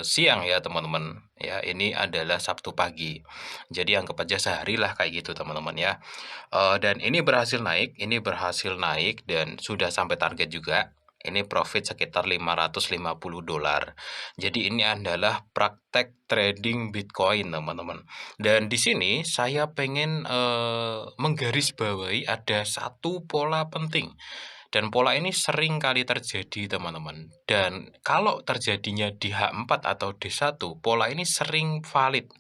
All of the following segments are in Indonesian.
siang ya teman-teman, ya ini adalah Sabtu pagi. Jadi anggap aja sehari lah kayak gitu teman-teman ya. Dan ini berhasil naik dan sudah sampai target juga. Ini profit sekitar $550. Jadi ini adalah praktek trading Bitcoin teman-teman. Dan di sini saya pengen menggarisbawahi ada satu pola penting. Dan pola ini sering kali terjadi teman-teman. Dan kalau terjadinya di H4 atau D1, pola ini sering valid.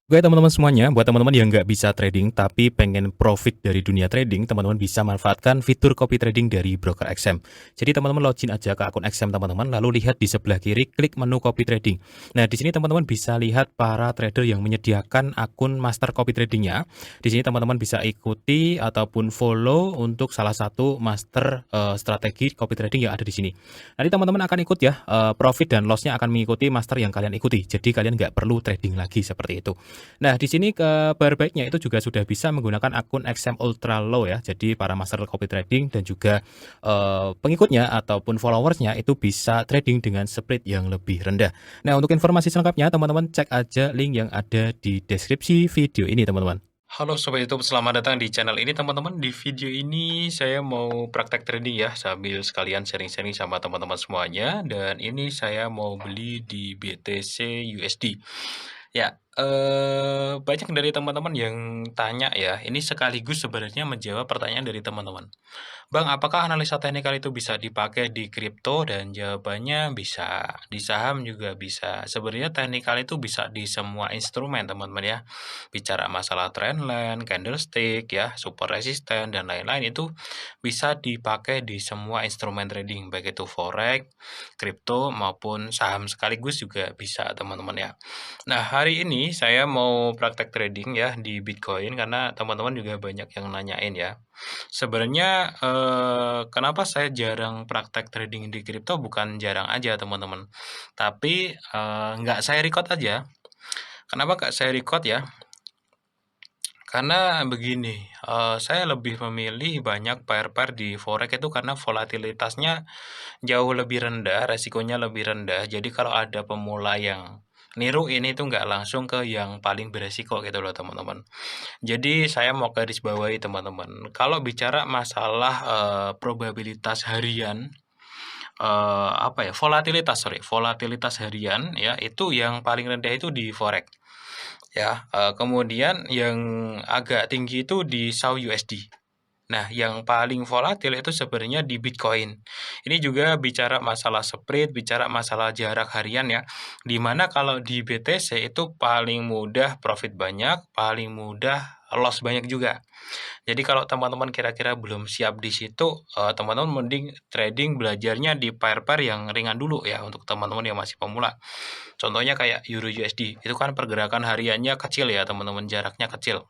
Oke teman-teman semuanya, buat teman-teman yang nggak bisa trading tapi pengen profit dari dunia trading, teman-teman bisa manfaatkan fitur copy trading dari broker XM. Jadi teman-teman login aja ke akun XM teman-teman, lalu lihat di sebelah kiri, klik menu copy trading. Nah di sini teman-teman bisa lihat para trader yang menyediakan akun master copy tradingnya. Di sini teman-teman bisa ikuti ataupun follow untuk salah satu master strategi copy trading yang ada di sini. Nanti teman-teman akan ikut ya, profit dan lossnya akan mengikuti master yang kalian ikuti. Jadi kalian nggak perlu trading lagi seperti itu. Nah, di sini kabar baiknya itu juga sudah bisa menggunakan akun XM Ultra Low ya. Jadi para master copy trading dan juga pengikutnya ataupun followersnya itu bisa trading dengan split yang lebih rendah. Nah, untuk informasi selengkapnya teman-teman cek aja link yang ada di deskripsi video ini teman-teman. Halo Sobat YouTube, selamat datang di channel ini teman-teman. Di video ini saya mau praktek trading ya, sambil sekalian sharing-sharing sama teman-teman semuanya. Dan ini saya mau beli di BTC USD. Ya, banyak dari teman-teman yang tanya ya, ini sekaligus sebenarnya menjawab pertanyaan dari teman-teman. Bang, apakah analisa teknikal itu bisa dipakai di kripto? Dan jawabannya bisa, di saham juga bisa. Sebenarnya teknikal itu bisa di semua instrumen, teman-teman ya. Bicara masalah trendline, candlestick ya, support resisten dan lain-lain itu bisa dipakai di semua instrumen trading, baik itu forex, kripto maupun saham sekaligus juga bisa, teman-teman ya. Nah, hari ini saya mau praktek trading ya di Bitcoin karena teman-teman juga banyak yang nanyain ya. Sebenarnya, kenapa saya jarang praktek trading di kripto, bukan jarang aja teman-teman, tapi, nggak saya record aja. Kenapa nggak saya record ya? Karena begini, saya lebih memilih banyak pair-pair di forex itu karena volatilitasnya jauh lebih rendah, resikonya lebih rendah. Jadi kalau ada pemula yang niru ini tuh nggak langsung ke yang paling beresiko gitu loh teman-teman. Jadi saya mau garis bawahi teman-teman, kalau bicara masalah, probabilitas harian, volatilitas harian ya, itu yang paling rendah itu di forex ya, kemudian yang agak tinggi itu di SAU USD. Nah, yang paling volatil itu sebenarnya di Bitcoin. Ini juga bicara masalah spread, bicara masalah jarak harian ya. Di mana kalau di BTC itu paling mudah profit banyak, paling mudah loss banyak juga. Jadi kalau teman-teman kira-kira belum siap di situ, teman-teman mending trading belajarnya di pair-pair yang ringan dulu ya untuk teman-teman yang masih pemula. Contohnya kayak Euro USD, itu kan pergerakan hariannya kecil ya teman-teman, jaraknya kecil.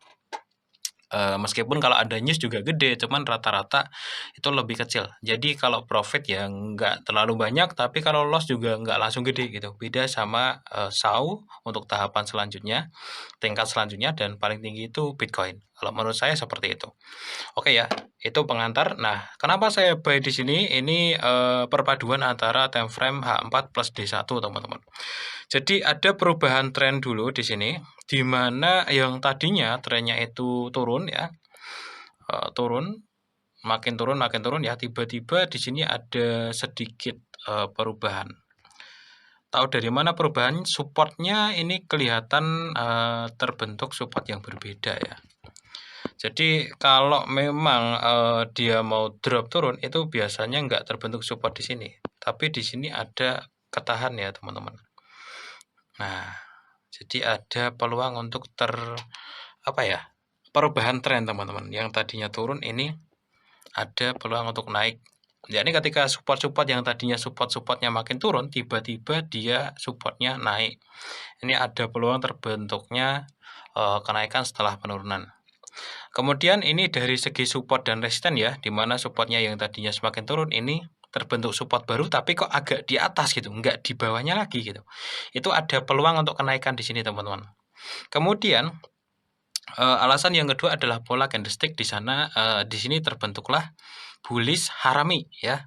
Meskipun kalau ada news juga gede, cuman rata-rata itu lebih kecil. Jadi kalau profit ya nggak terlalu banyak, tapi kalau loss juga nggak langsung gede gitu. Beda sama, SAU untuk tahapan selanjutnya, tingkat selanjutnya dan paling tinggi itu Bitcoin. Kalau menurut saya seperti itu. Oke ya, itu pengantar. Nah, kenapa saya buy di sini? Ini, perpaduan antara time frame H4 plus D1 teman-teman. Jadi ada perubahan tren dulu di sini, di mana yang tadinya trennya itu turun ya, turun, makin turun ya, tiba-tiba di sini ada sedikit, perubahan. Tahu dari mana perubahan? Supportnya ini kelihatan, terbentuk support yang berbeda ya. Jadi kalau memang, dia mau drop turun, itu biasanya nggak terbentuk support di sini, tapi di sini ada ketahan ya teman-teman. Nah, jadi ada peluang untuk perubahan tren teman-teman. Yang tadinya turun ini ada peluang untuk naik. Jadi ketika support-support yang tadinya support-supportnya makin turun, tiba-tiba dia supportnya naik. Ini ada peluang terbentuknya kenaikan setelah penurunan. Kemudian ini dari segi support dan resisten ya, di mana supportnya yang tadinya semakin turun ini terbentuk support baru tapi kok agak di atas gitu, nggak di bawahnya lagi gitu. Itu ada peluang untuk kenaikan di sini teman-teman. Kemudian alasan yang kedua adalah pola candlestick di sana, di sini terbentuklah bullish harami ya.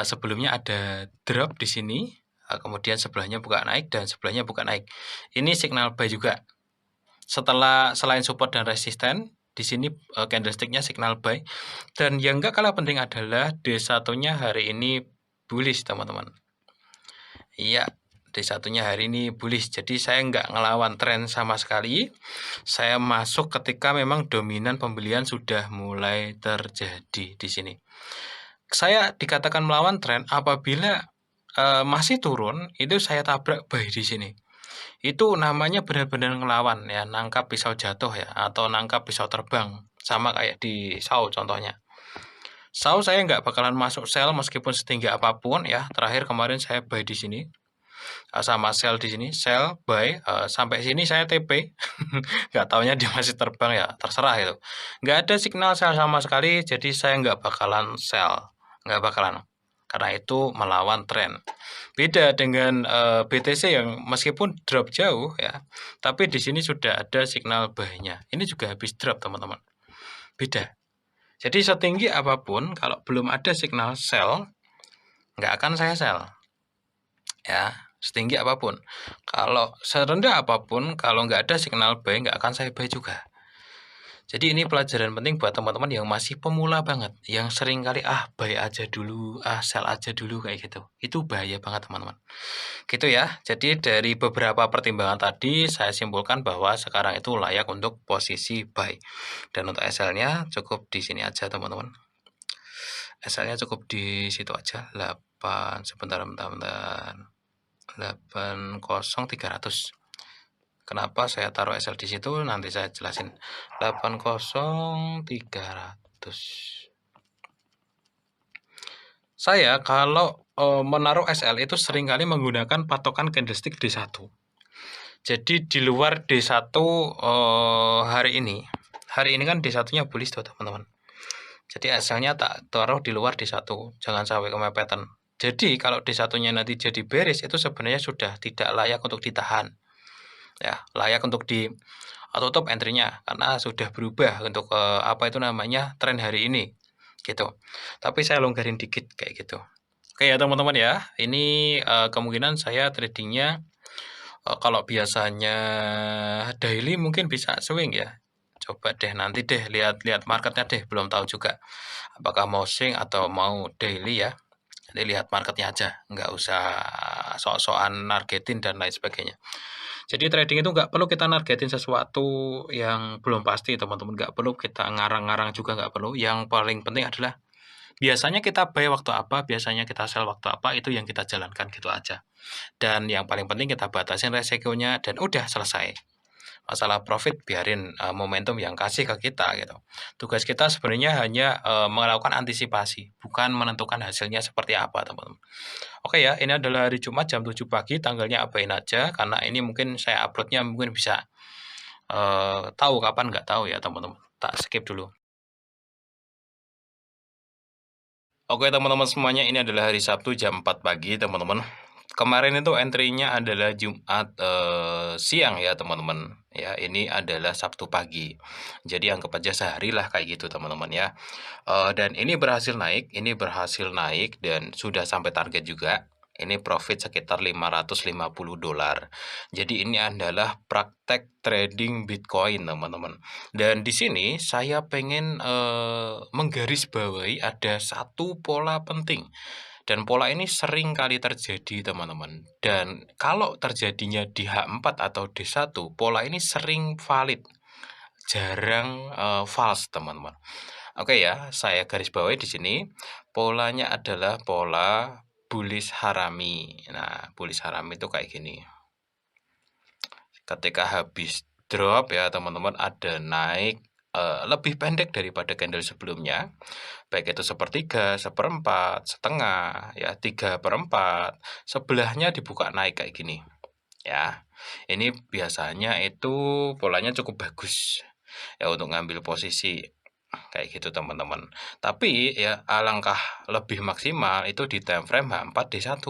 Sebelumnya ada drop di sini, kemudian sebelahnya buka naik dan sebelahnya buka naik. Ini signal buy juga. Setelah selain support dan resisten, di sini candlestick-nya signal buy. Dan yang enggak kalah penting adalah D1-nya hari ini bullish, teman-teman. Iya, D1-nya hari ini bullish. Jadi saya enggak ngelawan tren sama sekali. Saya masuk ketika memang dominan pembelian sudah mulai terjadi di sini. Saya dikatakan melawan tren apabila masih turun, itu saya tabrak buy di sini. Itu namanya benar-benar ngelawan ya, nangkap pisau jatuh ya, atau nangkap pisau terbang. Sama kayak di SAW contohnya. SAW saya nggak bakalan masuk sell meskipun setinggi apapun ya. Terakhir kemarin saya buy di sini. Sama sell di sini, sell, buy, sampai sini saya TP. Nggak taunya dia masih terbang ya, terserah itu. Nggak ada signal sell sama sekali, jadi saya nggak bakalan sell. Nggak bakalan. Karena itu melawan tren. Beda dengan BTC yang meskipun drop jauh ya, tapi di sini sudah ada signal buy-nya. Ini juga habis drop, teman-teman. Beda. Jadi setinggi apapun, kalau belum ada signal sell, nggak akan saya sell. Ya, setinggi apapun. Kalau serendah apapun, kalau nggak ada signal buy, nggak akan saya buy juga. Jadi ini pelajaran penting buat teman-teman yang masih pemula banget, yang sering kali buy aja dulu, sell aja dulu kayak gitu. Itu bahaya banget, teman-teman. Gitu ya. Jadi dari beberapa pertimbangan tadi saya simpulkan bahwa sekarang itu layak untuk posisi buy. Dan untuk SL-nya cukup di sini aja, teman-teman. SL-nya cukup di situ aja, 8 sebentar. 80300. Kenapa saya taruh SL di situ? Nanti saya jelasin. 80300. Saya kalau menaruh SL itu seringkali menggunakan patokan candlestick D1. Jadi di luar D1 hari ini kan D1-nya bullish tuh, teman-teman. Jadi SL-nya tak taruh di luar D1, jangan sampai kemepetan. Jadi kalau D1-nya nanti jadi bearish itu sebenarnya sudah tidak layak untuk ditahan. Ya, layak untuk di tutup entry-nya karena sudah berubah untuk tren hari ini gitu. Tapi saya longgarin dikit kayak gitu. Oke ya teman-teman ya, ini kemungkinan saya tradingnya kalau biasanya daily mungkin bisa swing ya. Coba deh nanti deh lihat marketnya deh, belum tahu juga apakah mau swing atau mau daily ya. Jadi lihat marketnya aja, nggak usah sok-sokan nargetin dan lain sebagainya. Jadi trading itu nggak perlu kita nargetin sesuatu yang belum pasti, teman-teman. Nggak perlu kita ngarang-ngarang juga, nggak perlu. Yang paling penting adalah biasanya kita buy waktu apa, biasanya kita sell waktu apa, itu yang kita jalankan gitu aja. Dan yang paling penting kita batasin resikonya dan udah selesai. Masalah profit biarin momentum yang kasih ke kita gitu. Tugas kita sebenarnya hanya melakukan antisipasi, bukan menentukan hasilnya seperti apa, teman-teman. Oke ya, ini adalah hari Jumat jam 7 pagi, tanggalnya abain aja karena ini mungkin saya uploadnya mungkin bisa tahu kapan nggak tahu ya, teman-teman. Tak skip dulu. Oke teman-teman semuanya, ini adalah hari Sabtu jam 4 pagi, teman-teman. Kemarin itu entry-nya adalah Jumat siang ya teman-teman. Ya, ini adalah Sabtu pagi. Jadi anggap aja sehari lah kayak gitu teman-teman ya. Dan ini berhasil naik dan sudah sampai target juga. Ini profit sekitar $550. Jadi ini adalah praktek trading Bitcoin teman-teman. Dan di sini saya pengen menggarisbawahi ada satu pola penting. Dan pola ini sering kali terjadi teman-teman. Dan kalau terjadinya di H4 atau D1, pola ini sering valid. Jarang false teman-teman. Oke ya, saya garis bawahi di sini. Polanya adalah pola bullish harami. Nah, bullish harami itu kayak gini. Ketika habis drop ya teman-teman, ada naik lebih pendek daripada candle sebelumnya, baik itu sepertiga, seperempat, setengah, ya 3/4, sebelahnya dibuka naik kayak gini. Ya, ini biasanya itu polanya cukup bagus ya untuk ngambil posisi kayak gitu teman-teman. Tapi ya alangkah lebih maksimal itu di time frame H4 D1.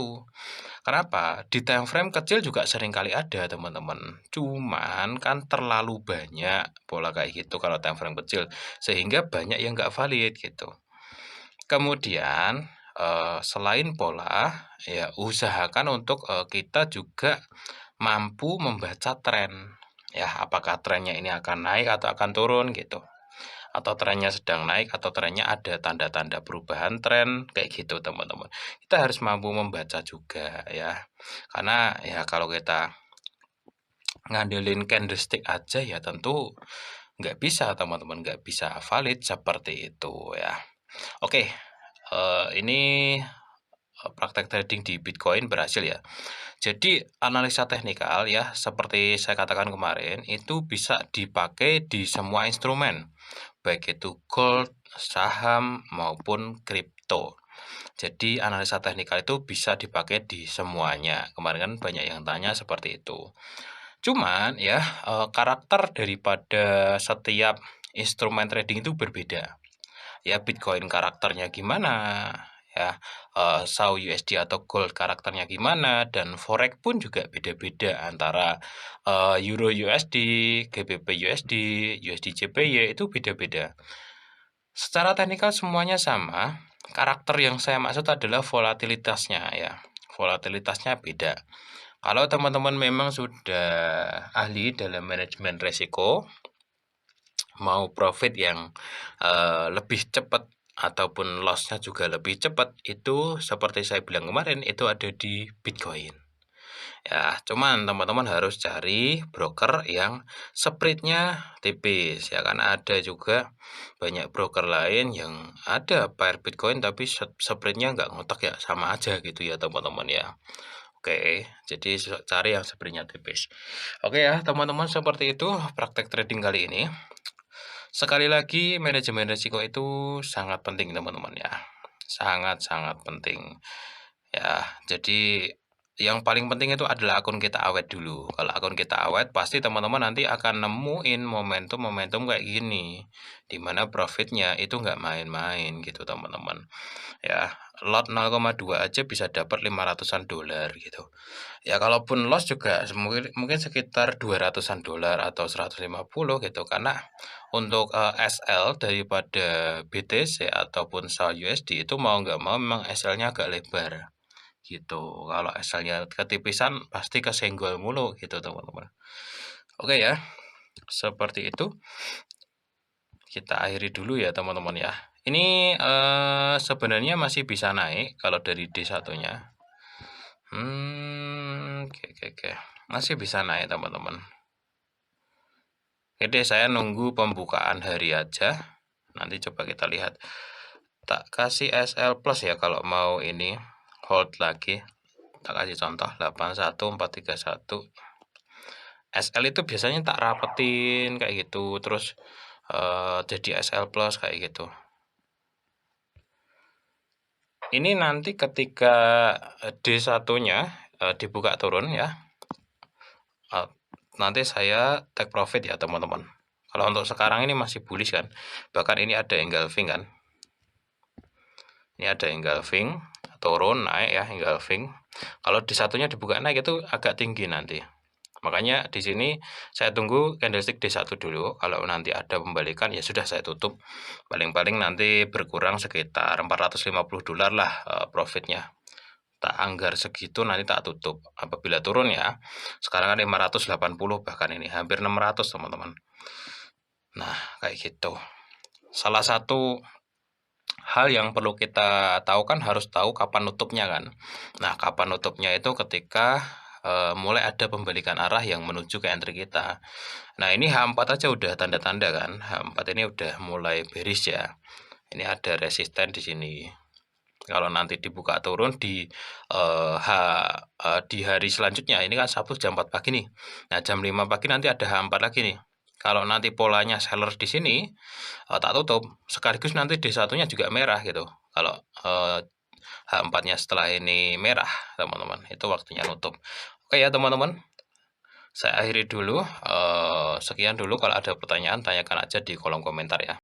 Kenapa? Di time frame kecil juga sering kali ada teman-teman. Cuman kan terlalu banyak pola kayak gitu kalau time frame kecil, sehingga banyak yang nggak valid gitu. Kemudian selain pola, ya usahakan untuk kita juga mampu membaca tren. Ya, apakah trennya ini akan naik atau akan turun gitu. Atau trennya sedang naik atau trennya ada tanda-tanda perubahan tren kayak gitu, teman-teman. Kita harus mampu membaca juga ya. Karena ya kalau kita ngandelin candlestick aja ya tentu nggak bisa, teman-teman, nggak bisa valid seperti itu ya. Oke, ini praktek trading di Bitcoin berhasil ya. Jadi analisa teknikal ya, seperti saya katakan kemarin, itu bisa dipakai di semua instrumen, baik itu gold, saham, maupun kripto. Jadi analisa teknikal itu bisa dipakai di semuanya. Kemarin kan banyak yang tanya seperti itu. Cuman ya, karakter daripada setiap instrumen trading itu berbeda. Ya Bitcoin karakternya gimana, ya SAU USD atau Gold karakternya gimana, dan Forex pun juga beda-beda antara Euro USD, GBP USD, USD JPY itu beda-beda. Secara teknikal semuanya sama, karakter yang saya maksud adalah volatilitasnya ya. Volatilitasnya beda. Kalau teman-teman memang sudah ahli dalam manajemen resiko, mau profit yang lebih cepat ataupun loss-nya juga lebih cepat, itu seperti saya bilang kemarin, itu ada di Bitcoin. Ya, cuman teman-teman harus cari broker yang spread-nya tipis ya, karena ada juga banyak broker lain yang ada pair Bitcoin tapi spread-nya nggak ngotak ya, sama aja gitu ya teman-teman ya. Oke, jadi cari yang spread-nya tipis. Oke ya teman-teman, seperti itu praktek trading kali ini. Sekali lagi, manajemen risiko itu sangat penting teman-teman ya. Sangat-sangat penting. Ya, jadi yang paling penting itu adalah akun kita awet dulu. Kalau akun kita awet, pasti teman-teman nanti akan nemuin momentum-momentum kayak gini, di mana profitnya itu nggak main-main gitu teman-teman. Ya, lot 0,2 aja bisa dapat 500-an dolar gitu. Ya kalaupun loss juga mungkin sekitar 200-an dolar atau 150 gitu, karena untuk SL daripada BTC ataupun SAL USD itu mau nggak mau memang SL-nya agak lebar gitu. Kalau SL-nya ketipisan pasti kesenggol mulu gitu teman-teman. Oke ya, seperti itu. Kita akhiri dulu ya teman-teman ya. Ini sebenarnya masih bisa naik kalau dari D1-nya. Oke. Masih bisa naik teman-teman. Oke deh, saya nunggu pembukaan hari aja. Nanti coba kita lihat. Tak kasih SL plus ya kalau mau ini hold lagi. Tak kasih contoh 81431. SL itu biasanya tak rapetin kayak gitu, terus jadi SL plus kayak gitu. Ini nanti ketika D1-nya dibuka turun ya, nanti saya take profit ya teman-teman. Kalau untuk sekarang ini masih bullish kan, bahkan ini ada engulfing kan. Ini ada engulfing, turun naik ya engulfing. Kalau D1-nya dibuka naik itu agak tinggi nanti. Makanya di sini saya tunggu candlestick D1 dulu. Kalau nanti ada pembalikan ya sudah saya tutup. Paling-paling nanti berkurang sekitar 450 dolar lah profitnya. Tak anggar segitu nanti tak tutup. Apabila turun ya. Sekarang kan 580 bahkan ini hampir 600 teman-teman. Nah, kayak gitu. Salah satu hal yang perlu kita tahu kan harus tahu kapan nutupnya kan. Nah, kapan nutupnya itu ketika mulai ada pembalikan arah yang menuju ke entry kita. Nah, ini H4 aja udah tanda-tanda kan. H4 ini udah mulai bearish ya. Ini ada resisten di sini. Kalau nanti dibuka turun di di hari selanjutnya, ini kan Sabtu jam 4 pagi nih. Nah, jam 5 pagi nanti ada H4 lagi nih. Kalau nanti polanya seller di sini, tak tutup. Sekaligus nanti D1-nya juga merah gitu. Kalau H4-nya setelah ini merah, teman-teman, itu waktunya nutup. Oke ya, teman-teman. Saya akhiri dulu. Sekian dulu. Kalau ada pertanyaan, tanyakan aja di kolom komentar ya.